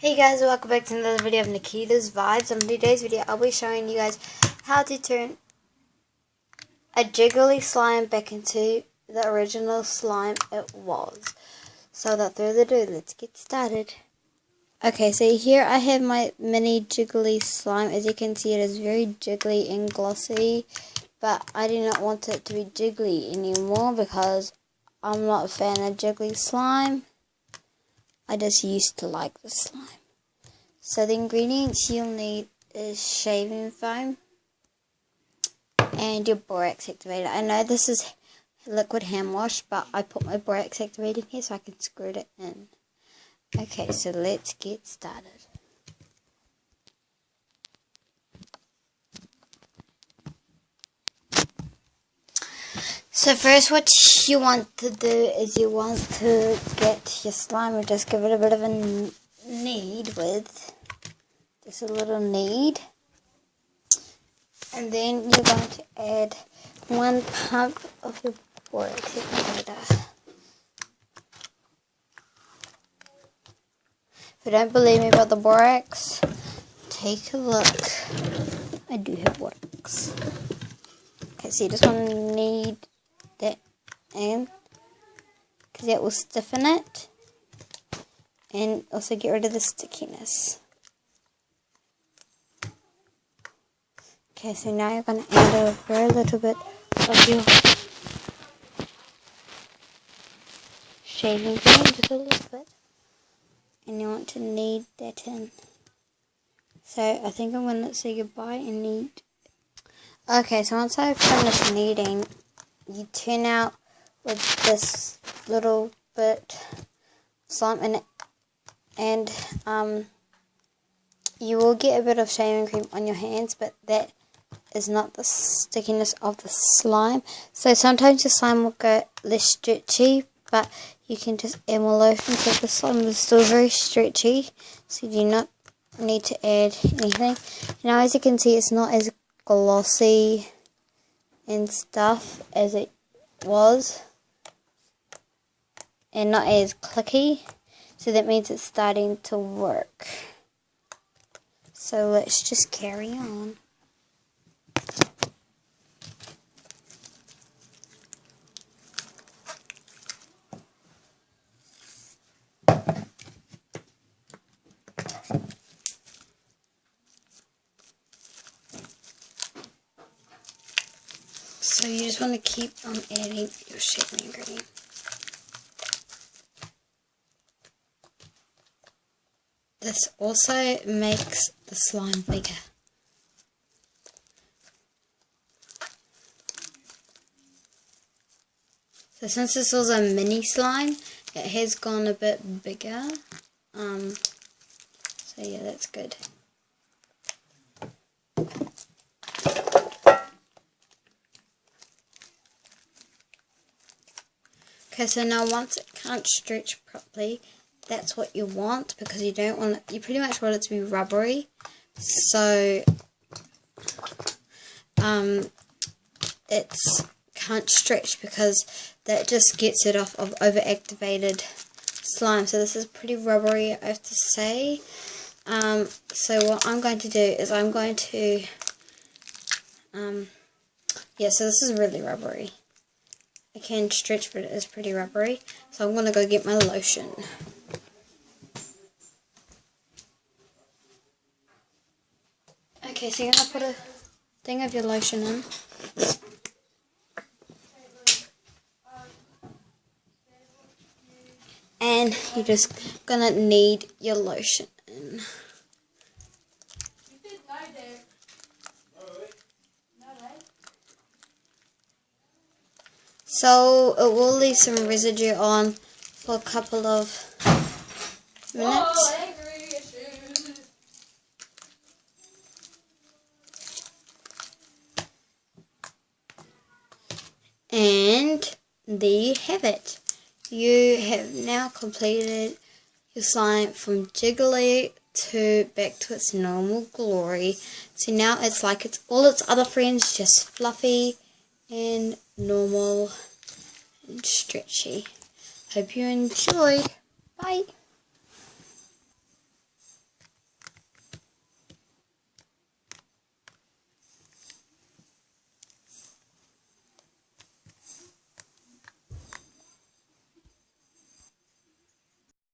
Hey guys, welcome back to another video of Nikita's Vibes. On today's video, I'll be showing you guys how to turn a jiggly slime back into the original slime it was. So without further ado, let's get started. Okay, so here I have my mini jiggly slime. As you can see, it is very jiggly and glossy, but I do not want it to be jiggly anymore because I'm not a fan of jiggly slime. I just used to like the slime. So the ingredients you'll need is shaving foam and your borax activator. I know this is liquid hand wash, but I put my borax activator in here so I can squirt it in. Okay, so let's get started. So first what you want to do is you want to get your slime and just give it a bit of a knead with. Just a little knead. And then you're going to add 1 pump of your borax activator. If you don't believe me about the borax, take a look. I do have borax. Okay, so you just want to knead that in, because that will stiffen it and also get rid of the stickiness. Okay, so now you're going to add a very little bit of your shaving cream, just a little bit, and you want to knead that in. So I think I'm going to say goodbye and knead. Okay, so once I've finished kneading, you turn out with this little bit of slime in it, and you will get a bit of shaving cream on your hands, but that is not the stickiness of the slime. So sometimes the slime will go less stretchy, but you can just add more lotion because the slime is still very stretchy, so you do not need to add anything. Now as you can see, it's not as glossy and stuff as it was, and not as clicky, so that means it's starting to work. So let's just carry on. So you just want to keep on adding your shaving cream. This also makes the slime bigger. So since this was a mini slime, it has gone a bit bigger. So yeah, that's good. Okay, so now once it can't stretch properly, that's what you want, because you don't want it, you pretty much want it to be rubbery. So it's can't stretch because that just gets it off of overactivated slime. So this is pretty rubbery, I have to say. So what I'm going to do is I'm going to yeah, so this is really rubbery. I can stretch, but it is pretty rubbery. So I'm going to go get my lotion. Okay, so you're going to put a thing of your lotion in. And you're just going to knead your lotion in. So it will leave some residue on for a couple of minutes. And there you have it. You have now completed your slime from jiggly to back to its normal glory. So now it's like it's all its other friends, just fluffy and normal and stretchy. Hope you enjoyed. Bye.